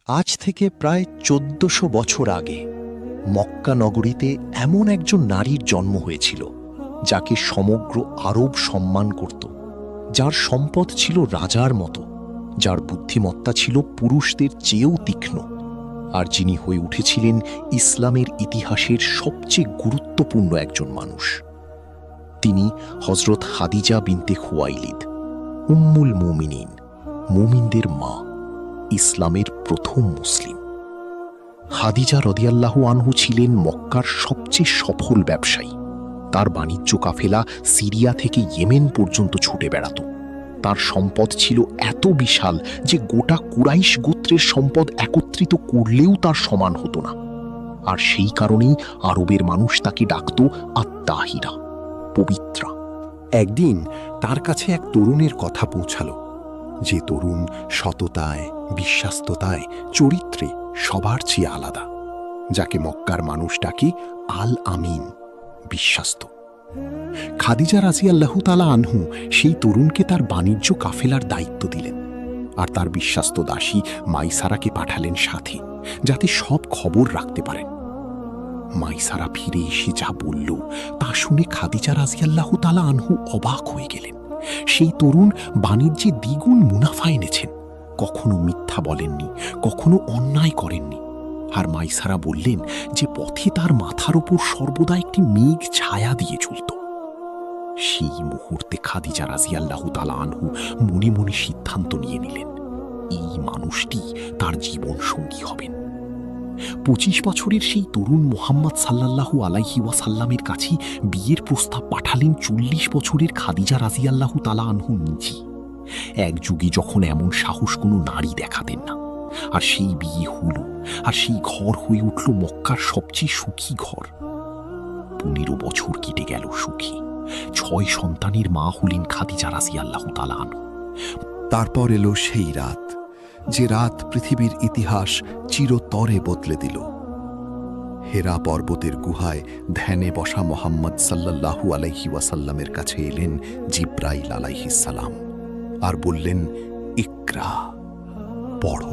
আজ থেকে প্রায় ১৪০০ বছর আগে মক্কা নগরীতে এমন একজন নারীর জন্ম হয়েছিল যাকে সমগ্র আরব সম্মান করত, যার সম্পদ ছিল রাজার মতো, যার বুদ্ধিমত্তা ছিল পুরুষদের চেয়েও তীক্ষ্ণ, আর যিনি হয়ে উঠেছিলেন ইসলামের ইতিহাসের সবচেয়ে গুরুত্বপূর্ণ একজন মানুষ। তিনি হযরত খাদিজা বিনতে খুয়াইলিদ, উম্মুল মুমিনিন, মুমিনদের মা, ইসলামের প্রথম মুসলিম। খাদিজা রাদিয়াল্লাহু আনহু ছিলেন মক্কার সবচেয়ে সফল ব্যবসায়ী। তার বাণিজ্য কাফেলা সিরিয়া থেকে ইয়েমেন পর্যন্ত ছুটে বেড়াত। তার সম্পদ ছিল এত বিশাল যে গোটা কুরাইশ গোত্রের সম্পদ একত্রিত করলেও তার সমান হতো না। আর সেই কারণেই আরবের মানুষ তাকে ডাকত আত-তাহিরা, পবিত্রা। একদিন তার কাছে এক তরুণের কথা পৌঁছালো, যে তরুণ সততায়, বিশ্বাস্ততায়, চরিত্রে সবার চেয়ে আলাদা, যাকে মক্কার মানুষ ডাকে আল আমিন, বিশ্বাস্ত। খাদিজা রাদিয়াল্লাহু তাআলা আনহু সেই তরুণকে তার বাণিজ্য কাফেলার দায়িত্ব দিলেন, আর তার বিশ্বাস্ত দাসী মাইসারাকে পাঠালেন সাথে, যাতে সব খবর রাখতে পারেন। মাইসারা ফিরে এসে যা বলল তা শুনে খাদিজা রাদিয়াল্লাহু তাআলা আনহু অবাক হয়ে গেলেন। সেই তরুণ বাণিজ্যে দ্বিগুণ মুনাফা এনেছেন, কখনো মিথ্যা বলেননি, কখনো অন্যায় করেননি। আর মাইসারা বললেন যে পথে তার মাথার উপর সর্বদা একটি মেঘ ছায়া দিয়ে চলত। সেই মুহূর্তে খাদিজা রাদিয়াল্লাহু তাআলা আনহু মনে মনে সিদ্ধান্ত নিয়ে নিলেন, এই মানুষটি তার জীবন সঙ্গী হবেন। ২৫ বছরের সেই তরুণ মুহাম্মদ সাল্লাল্লাহু আলাইহি ওয়াসাল্লামের কাছে বিয়ের প্রস্তাব পাঠালেন ৪০ বছরের খাদিজা রাদিয়াল্লাহু তাআলা আনহু নিজে। এক যুগে যখন এমন সাহস কোনো নারী দেখাতেন না। আর সেই বিয়ে হলো, আর সেই ঘর হয়ে উঠল মক্কার সবচেয়ে সুখী ঘর। ১৫ বছর কেটে গেল সুখী। ৬ সন্তানের মা হলেন খাদিজা রাদিয়াল্লাহু তাআলা আনহু। তারপর এলো সেই রাত, যে রাত পৃথিবীর ইতিহাস চিরতরে বদলে দিল। হেরা পর্বতের গুহায় ধ্যানে বসা মুহাম্মদ সাল্লাল্লাহু আলাইহি ওয়াসাল্লামের কাছে এলেন জিব্রাইল আলাইহিস সালাম, আর বললেন, ইকরা, পড়ো।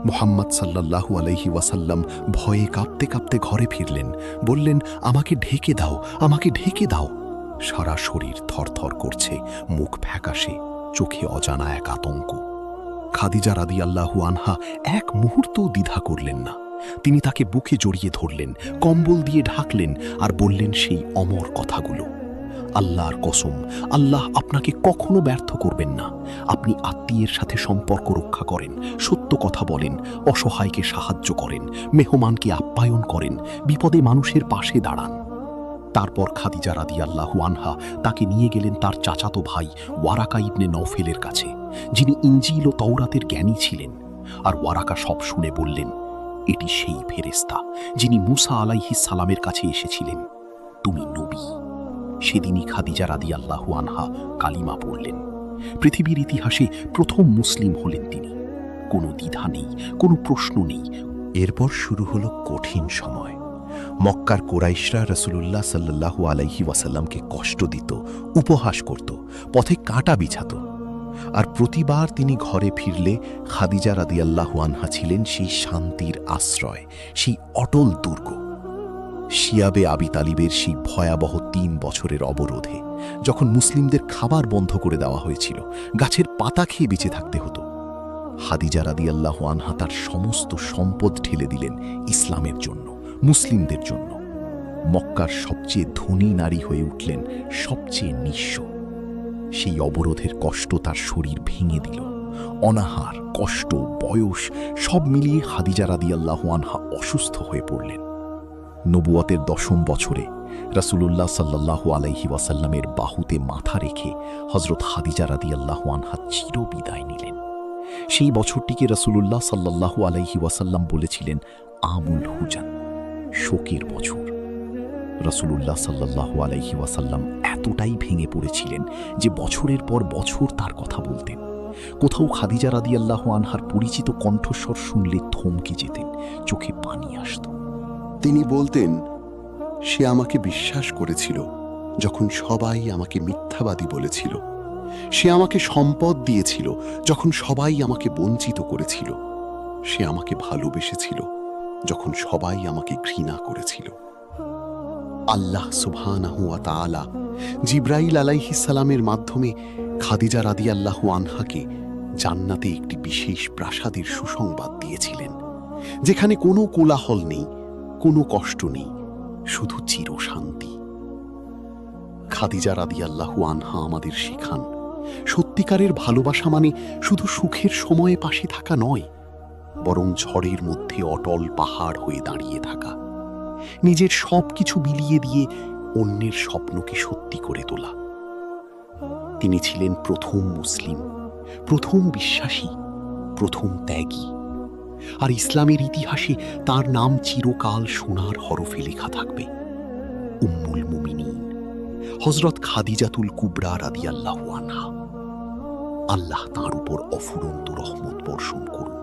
মুহাম্মদ সাল্লাল্লাহু আলাইহি ওয়াসাল্লাম ভয়ে কাঁপতে কাঁপতে ঘরে ফিরলেন, বললেন, আমাকে ঢেকে দাও, আমাকে ঢেকে দাও। সারা শরীর থরথর করছে, মুখ ফ্যাকাশে, চোখে অজানা এক আতঙ্ক। খাদিজা রাদিয়াল্লাহু আনহা এক মুহূর্তও দ্বিধা করলেন না। তিনি তাকে বুকে জড়িয়ে ধরলেন, কম্বল দিয়ে ঢাকলেন, আর বললেন সেই অমর কথাগুলো, আল্লাহর কসম, আল্লাহ আপনাকে কখনো ব্যর্থ করবেন না। আপনি আত্মীয়ের সাথে সম্পর্ক রক্ষা করেন, সত্য কথা বলেন, অসহায়কে সাহায্য করেন, মেহমানকে আপ্যায়ন করেন, বিপদে মানুষের পাশে দাঁড়ান। তারপর খাদিজা রাদিয়াল্লাহু আনহা তাকে নিয়ে গেলেন তার চাচাতো ভাই ওয়ারাকা ইবনে নওফেলের কাছে, যিনি ইনজিল ও তওরাতের জ্ঞানী ছিলেন। আর ওয়ারাকা সব শুনে বললেন, এটি সেই ফেরেশতা যিনি মূসা আলাইহিস সালামের কাছে এসেছিলেন, তুমি নবী। সেদিনই খাদিজা রাদিয়াল্লাহু আনহা কালিমা পড়লেন। পৃথিবীর ইতিহাসে প্রথম মুসলিম হলেন তিনি। কোনো দ্বিধা নেই, কোনো প্রশ্ন নেই। এরপর শুরু হলো কঠিন সময়। মক্কার কুরাইশরা রাসূলুল্লাহ সাল্লাল্লাহু আলাইহি ওয়াসাল্লামকে কষ্ট দিত, উপহাস করত, পথে কাঁটা বিছাত। আর প্রতিবার তিনি ঘরে ফিরলে খাদিজা রাদিয়াল্লাহু আনহা ছিলেন সেই শান্তির আশ্রয়, সেই অটল দুর্গ। শিয়াবে আবি তালিবের সেই ভয়াবহ ৩ বছরের অবরোধে, যখন মুসলিমদের খাবার বন্ধ করে দেওয়া হয়েছিল, গাছের পাতা খেয়ে বেঁচে থাকতে হতো, খাদিজা রাদিয়াল্লাহু আনহা তার সমস্ত সম্পদ ঢেলে দিলেন ইসলামের জন্য, মুসলিমদের জন্য। মক্কার সবচেয়ে ধনী নারী হয়ে উঠলেন সবচেয়ে নিঃস্ব। সেই অবরোধের কষ্ট তার শরীর ভেঙে দিল। অনাহার, কষ্ট, বয়স সব মিলিয়ে খাদিজা রাদিয়াল্লাহু আনহা অসুস্থ হয়ে পড়লেন। নবুয়তের ১০ম বছরে রাসূলুল্লাহ সাল্লাল্লাহু আলাইহি ওয়াসাল্লামের বাহুতে মাথা রেখে হযরত খাদিজা রাদিয়াল্লাহু আনহা চিরবিদায় নিলেন। সেই বছরটিকে রাসূলুল্লাহ সাল্লাল্লাহু আলাইহি ওয়াসাল্লাম বলেছিলেন আমুল হুজান, শোকের বছর। রাসূলুল্লাহ সাল্লাল্লাহু আলাইহি ওয়াসাল্লাম এতটাই ভেঙে পড়েছিলেন যে বছরের পর বছর তার কথা বলতেন। কোথাও খাদিজা রাদিয়াল্লাহু আনহার পরিচিত কণ্ঠস্বর শুনলে থমকে যেতেন, চোখে পানি আসত। তিনি বলতেন, সে আমাকে বিশ্বাস করেছিল যখন সবাই আমাকে মিথ্যাবাদী বলেছিল। সে আমাকে সম্পদ দিয়েছিল যখন সবাই আমাকে বঞ্চিত করেছিল। সে আমাকে ভালোবেসেছিল যখন সবাই আমাকে ঘৃণা করেছিল। আল্লাহ সুবহানাহু ওয়া তাআলা জিব্রাইল আলাইহিস সালামের মাধ্যমে খাদিজা রাদিয়াল্লাহু আনহাকে জান্নাতে একটি বিশেষ প্রাসাদের সুসংবাদ দিয়েছিলেন, যেখানে কোনো কোলাহল নেই, কোনো কষ্ট নেই, শুধু চিরশান্তি। খাদিজা রাদিয়াল্লাহু আনহা আমাদের শেখান, সত্যিকারের ভালোবাসা মানে শুধু সুখের সময়ে পাশে থাকা নয়, বরং ঝড়ের মধ্যে অটল পাহাড় হয়ে দাঁড়িয়ে থাকা, নিজের সব কিছু বিলিয়ে দিয়ে অন্যের স্বপ্নকে সত্যি করে তোলা। তিনি ছিলেন প্রথম মুসলিম, প্রথম বিশ্বাসী, প্রথম ত্যাগী, আর ইসলামের ইতিহাসে তার নাম চিরকাল সোনার হরফে লেখা থাকবে। উম্মুল মুমিনিন হযরত খাদিজাতুল কুবরা রাদিয়াল্লাহু আনহা। আল্লাহ তাঁর উপর অফুরন্ত রহমত বর্ষণ করুন।